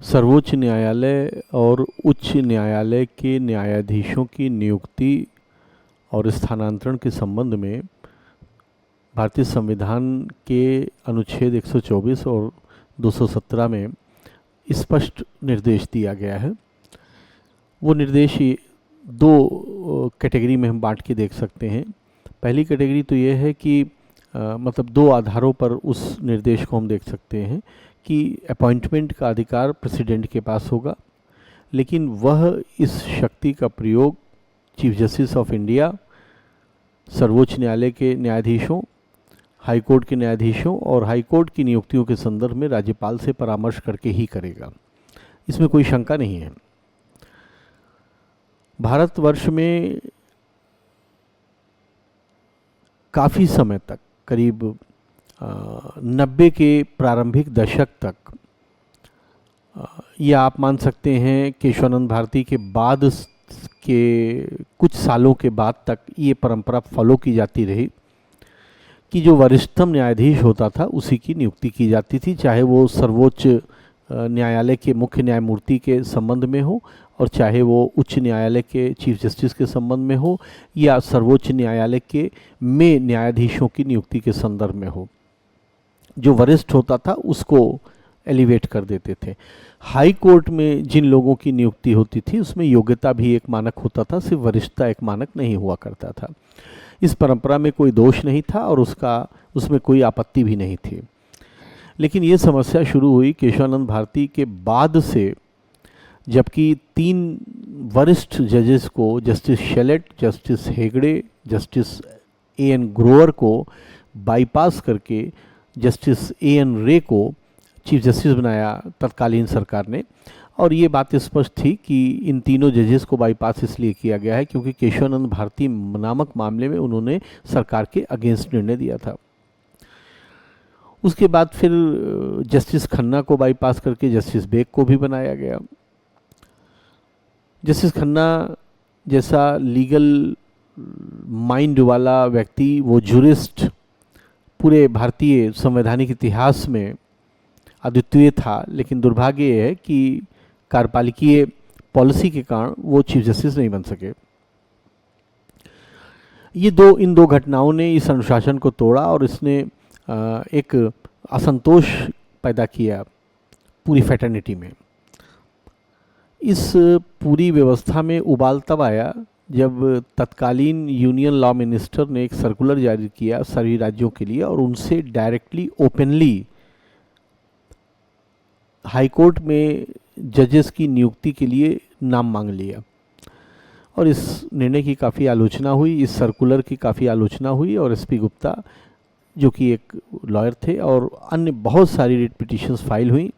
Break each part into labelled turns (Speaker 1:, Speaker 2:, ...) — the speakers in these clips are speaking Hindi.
Speaker 1: सर्वोच्च न्यायालय और उच्च न्यायालय के न्यायाधीशों की नियुक्ति और स्थानांतरण के संबंध में भारतीय संविधान के अनुच्छेद 124 और 217 में स्पष्ट निर्देश दिया गया है। वो निर्देश दो कैटेगरी में हम बांट के देख सकते हैं। पहली कैटेगरी तो ये है कि मतलब दो आधारों पर उस निर्देश को हम देख सकते हैं कि अपॉइंटमेंट का अधिकार प्रेसिडेंट के पास होगा, लेकिन वह इस शक्ति का प्रयोग चीफ जस्टिस ऑफ इंडिया, सर्वोच्च न्यायालय के न्यायाधीशों, हाई कोर्ट के न्यायाधीशों और हाई कोर्ट की नियुक्तियों के संदर्भ में राज्यपाल से परामर्श करके ही करेगा। इसमें कोई शंका नहीं है। भारतवर्ष में काफ़ी समय तक, करीब 90 के प्रारंभिक दशक तक, या आप मान सकते हैं केशवानंद भारती के बाद के कुछ सालों के बाद तक ये परंपरा फॉलो की जाती रही कि जो वरिष्ठतम न्यायाधीश होता था उसी की नियुक्ति की जाती थी, चाहे वो सर्वोच्च न्यायालय के मुख्य न्यायमूर्ति के संबंध में हो और चाहे वो उच्च न्यायालय के चीफ जस्टिस के संबंध में हो या सर्वोच्च न्यायालय के में न्यायाधीशों की नियुक्ति के संदर्भ में हो। जो वरिष्ठ होता था उसको एलिवेट कर देते थे। हाई कोर्ट में जिन लोगों की नियुक्ति होती थी उसमें योग्यता भी एक मानक होता था, सिर्फ वरिष्ठता एक मानक नहीं हुआ करता था। इस परंपरा में कोई दोष नहीं था और उसमें कोई आपत्ति भी नहीं थी। लेकिन ये समस्या शुरू हुई केशवानंद भारती के बाद से, जबकि 3 वरिष्ठ जजेस को, justice Shelat, justice Hegde, justice A.N. Grover को बाईपास करके जस्टिस A.N. रे को चीफ जस्टिस बनाया तत्कालीन सरकार ने। और ये बात स्पष्ट थी कि इन तीनों जजेस को बाईपास इसलिए किया गया है क्योंकि केशवानंद भारती नामक मामले में उन्होंने सरकार के अगेंस्ट निर्णय दिया था। उसके बाद फिर जस्टिस खन्ना को बाईपास करके जस्टिस बेग को भी बनाया गया। जस्टिस खन्ना जैसा लीगल माइंड वाला व्यक्ति, वो जूरिस्ट, पूरे भारतीय संवैधानिक इतिहास में अद्वितीय था, लेकिन दुर्भाग्य ये है कि कार्यपालिकीय पॉलिसी के कारण वो चीफ जस्टिस नहीं बन सके। इन दो घटनाओं ने इस अनुशासन को तोड़ा और इसने एक असंतोष पैदा किया पूरी फैटर्निटी में। इस पूरी व्यवस्था में उबाल तब आया जब तत्कालीन यूनियन लॉ मिनिस्टर ने एक सर्कुलर जारी किया सभी राज्यों के लिए और उनसे डायरेक्टली ओपनली हाई कोर्ट में जजेस की नियुक्ति के लिए नाम मांग लिया। और इस निर्णय की काफ़ी आलोचना हुई, इस सर्कुलर की काफ़ी आलोचना हुई और SP गुप्ता, जो कि एक लॉयर थे, और अन्य बहुत सारी रिट पिटिशंस फाइल हुई।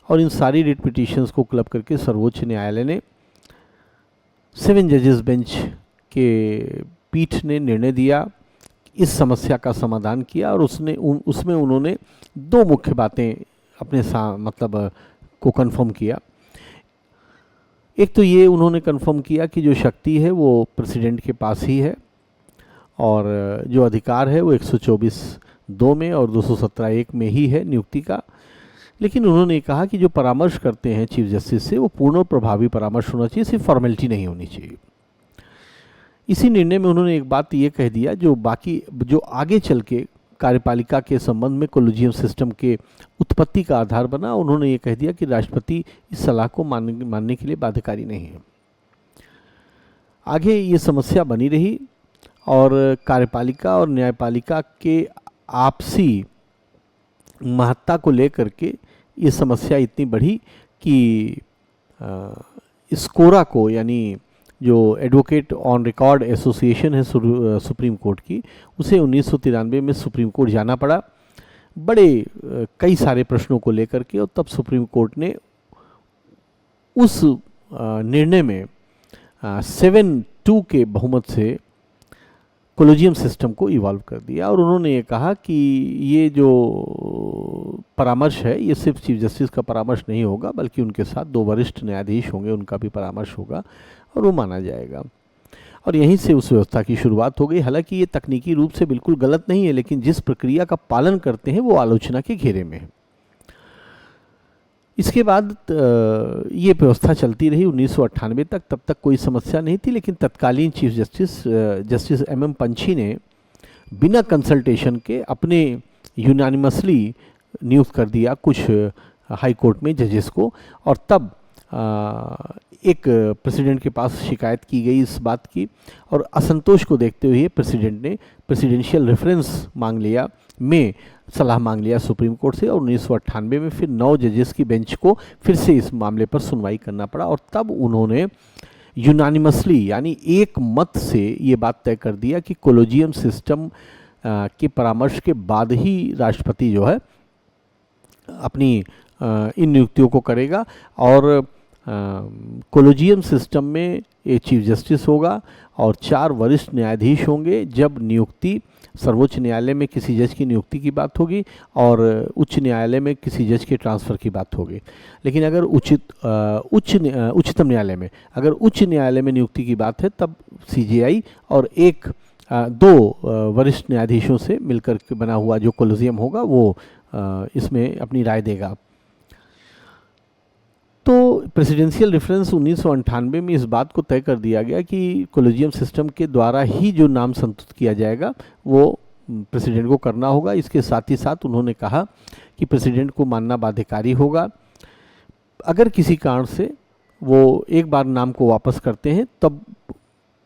Speaker 1: और इन सारी रिट पिटिशंस को क्लब करके सर्वोच्च न्यायालय ने 7 जजेस बेंच के पीठ ने निर्णय दिया, इस समस्या का समाधान किया। और उसमें उन्होंने 2 मुख्य बातें अपने को कंफर्म किया। एक तो ये उन्होंने कंफर्म किया कि जो शक्ति है वो प्रेसिडेंट के पास ही है और जो अधिकार है वो 124(2) में और 217(1) में ही है नियुक्ति का। लेकिन उन्होंने कहा कि जो परामर्श करते हैं चीफ जस्टिस से वो पूर्ण और प्रभावी परामर्श होना चाहिए, सिर्फ फॉर्मेलिटी नहीं होनी चाहिए। इसी निर्णय में उन्होंने एक बात ये कह दिया जो आगे चल के कार्यपालिका के संबंध में कोलिजियम सिस्टम के उत्पत्ति का आधार बना। उन्होंने ये कह दिया कि राष्ट्रपति इस सलाह को मानने के लिए बाध्यकारी नहीं है। आगे ये समस्या बनी रही और कार्यपालिका और न्यायपालिका के आपसी महत्ता को लेकर के ये समस्या इतनी बढ़ी कि स्कोरा को, यानी जो एडवोकेट ऑन रिकॉर्ड एसोसिएशन है सुप्रीम कोर्ट की, उसे 1993 में सुप्रीम कोर्ट जाना पड़ा कई सारे प्रश्नों को लेकर के। और तब सुप्रीम कोर्ट ने उस निर्णय में 7-2 के बहुमत से कोलिजियम सिस्टम को इवॉल्व कर दिया। और उन्होंने ये कहा कि ये जो परामर्श है ये सिर्फ चीफ जस्टिस का परामर्श नहीं होगा, बल्कि उनके साथ 2 वरिष्ठ न्यायाधीश होंगे, उनका भी परामर्श होगा और वो माना जाएगा। और यहीं से उस व्यवस्था की शुरुआत हो गई। हालांकि ये तकनीकी रूप से बिल्कुल गलत नहीं है, लेकिन जिस प्रक्रिया का पालन करते हैं वो आलोचना के घेरे में है। इसके बाद ये व्यवस्था चलती रही 1998 तक। तब तक कोई समस्या नहीं थी, लेकिन तत्कालीन चीफ जस्टिस MM पंछी ने बिना कंसल्टेशन के अपने यूनानिमसली नियुक्त कर दिया कुछ हाई कोर्ट में जजेस को। और तब एक प्रेसिडेंट के पास शिकायत की गई इस बात की, और असंतोष को देखते हुए प्रेसिडेंट ने प्रेसिडेंशियल रेफरेंस सलाह मांग लिया सुप्रीम कोर्ट से। और 1998 में फिर 9 जजेस की बेंच को फिर से इस मामले पर सुनवाई करना पड़ा, और तब उन्होंने यूनानिमसली यानी एक मत से ये बात तय कर दिया कि कोलेजियम सिस्टम के परामर्श के बाद ही राष्ट्रपति जो है अपनी इन नियुक्तियों को करेगा। और कोलेजियम सिस्टम में एक चीफ जस्टिस होगा और 4 वरिष्ठ न्यायाधीश होंगे जब नियुक्ति सर्वोच्च न्यायालय में किसी जज की नियुक्ति की बात होगी और उच्च न्यायालय में किसी जज के ट्रांसफ़र की बात होगी। लेकिन अगर उच्चतम न्यायालय में अगर उच्च न्यायालय में नियुक्ति की बात है तब CJI और 2 वरिष्ठ न्यायाधीशों से मिलकर के बना हुआ जो कोलेजियम होगा वो इसमें अपनी राय देगा। तो प्रेसिडेंशियल रेफरेंस 1998 में इस बात को तय कर दिया गया कि कोलेजियम सिस्टम के द्वारा ही जो नाम संतुष्ट किया जाएगा वो प्रेसिडेंट को करना होगा। इसके साथ ही साथ उन्होंने कहा कि प्रेसिडेंट को मानना बाध्यकारी होगा। अगर किसी कारण से वो एक बार नाम को वापस करते हैं तब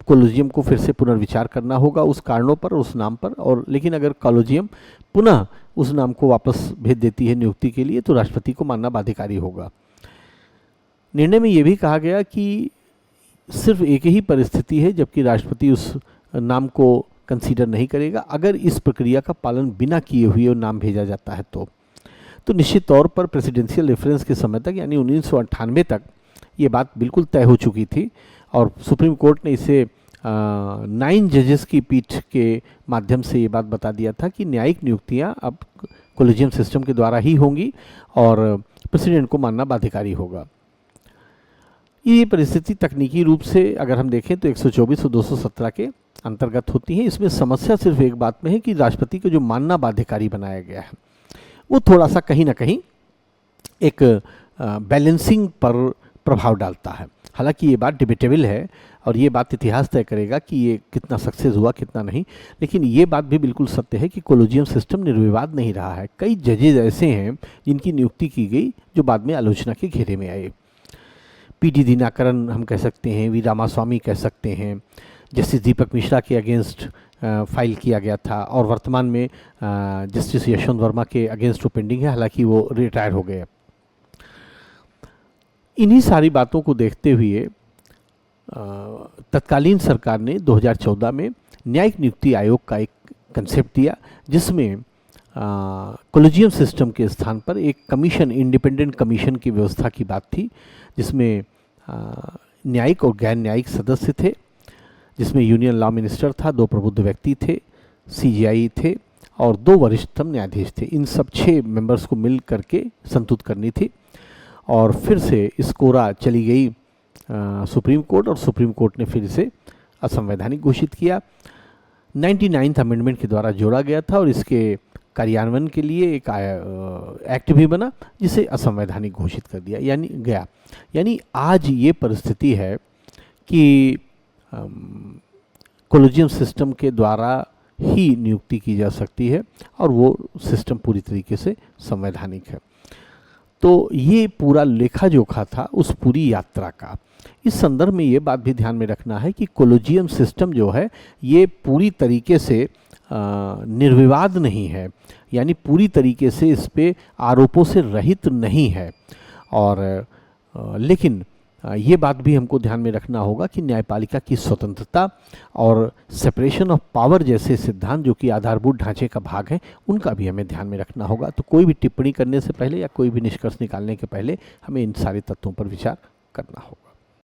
Speaker 1: कोलेजियम को फिर से पुनर्विचार करना होगा उस कारणों पर, उस नाम पर। और लेकिन अगर कोलेजियम पुनः उस नाम को वापस भेज देती है नियुक्ति के लिए तो राष्ट्रपति को मानना बाध्यकारी होगा। निर्णय में ये भी कहा गया कि सिर्फ एक ही परिस्थिति है जबकि राष्ट्रपति उस नाम को कंसीडर नहीं करेगा, अगर इस प्रक्रिया का पालन बिना किए हुए वो नाम भेजा जाता है तो निश्चित तौर पर प्रेसिडेंशियल रेफरेंस के समय तक यानी 1998 तक ये बात बिल्कुल तय हो चुकी थी। और सुप्रीम कोर्ट ने इसे 9 जजेस की पीठ के माध्यम से ये बात बता दिया था कि न्यायिक नियुक्तियाँ अब कोलेजियम सिस्टम के द्वारा ही होंगी और प्रेसिडेंट को मानना बाध्यकारी होगा। ये परिस्थिति तकनीकी रूप से अगर हम देखें तो 124 और 217 के अंतर्गत होती है। इसमें समस्या सिर्फ एक बात में है कि राष्ट्रपति को जो मानना बाध्यकारी बनाया गया है वो थोड़ा सा कहीं ना कहीं एक बैलेंसिंग पर प्रभाव डालता है। हालांकि ये बात डिबेटेबल है और ये बात इतिहास तय करेगा कि ये कितना सक्सेस हुआ कितना नहीं, लेकिन ये बात भी बिल्कुल सत्य है कि कोलेजियम सिस्टम निर्विवाद नहीं रहा है। कई जजेज ऐसे हैं जिनकी नियुक्ति की गई जो बाद में आलोचना के घेरे में आए। PD दिनाकरन हम कह सकते हैं, V रामास्वामी कह सकते हैं, जस्टिस दीपक मिश्रा के अगेंस्ट फाइल किया गया था और वर्तमान में जस्टिस यशवंत वर्मा के अगेंस्ट वो पेंडिंग है, हालांकि वो रिटायर हो गए। इन्हीं सारी बातों को देखते हुए तत्कालीन सरकार ने 2014 में न्यायिक नियुक्ति आयोग का एक कंसेप्ट दिया जिसमें कोलेजियम सिस्टम के स्थान पर एक कमीशन, इंडिपेंडेंट कमीशन की व्यवस्था की बात थी, जिसमें न्यायिक और गैर न्यायिक सदस्य थे, जिसमें यूनियन लॉ मिनिस्टर था, 2 प्रबुद्ध व्यक्ति थे, CJI थे और 2 वरिष्ठतम न्यायाधीश थे। इन सब 6 मेंबर्स को मिल करके संतुष्ट करनी थी और फिर से इस कोरा चली गई सुप्रीम कोर्ट और सुप्रीम कोर्ट ने फिर इसे असंवैधानिक घोषित किया। 99th अमेंडमेंट के द्वारा जोड़ा गया था और इसके कार्यान्वयन के लिए एक एक्ट भी बना जिसे असंवैधानिक घोषित कर दिया यानी आज ये परिस्थिति है कि कोलेजियम सिस्टम के द्वारा ही नियुक्ति की जा सकती है और वो सिस्टम पूरी तरीके से संवैधानिक है। तो ये पूरा लेखा जोखा था उस पूरी यात्रा का। इस संदर्भ में ये बात भी ध्यान में रखना है कि कोलेजियम सिस्टम जो है ये पूरी तरीके से निर्विवाद नहीं है, यानी पूरी तरीके से इस पे आरोपों से रहित नहीं है। और लेकिन ये बात भी हमको ध्यान में रखना होगा कि न्यायपालिका की स्वतंत्रता और सेपरेशन ऑफ पावर जैसे सिद्धांत जो कि आधारभूत ढांचे का भाग है उनका भी हमें ध्यान में रखना होगा। तो कोई भी टिप्पणी करने से पहले या कोई भी निष्कर्ष निकालने के पहले हमें इन सारे तत्वों पर विचार करना होगा।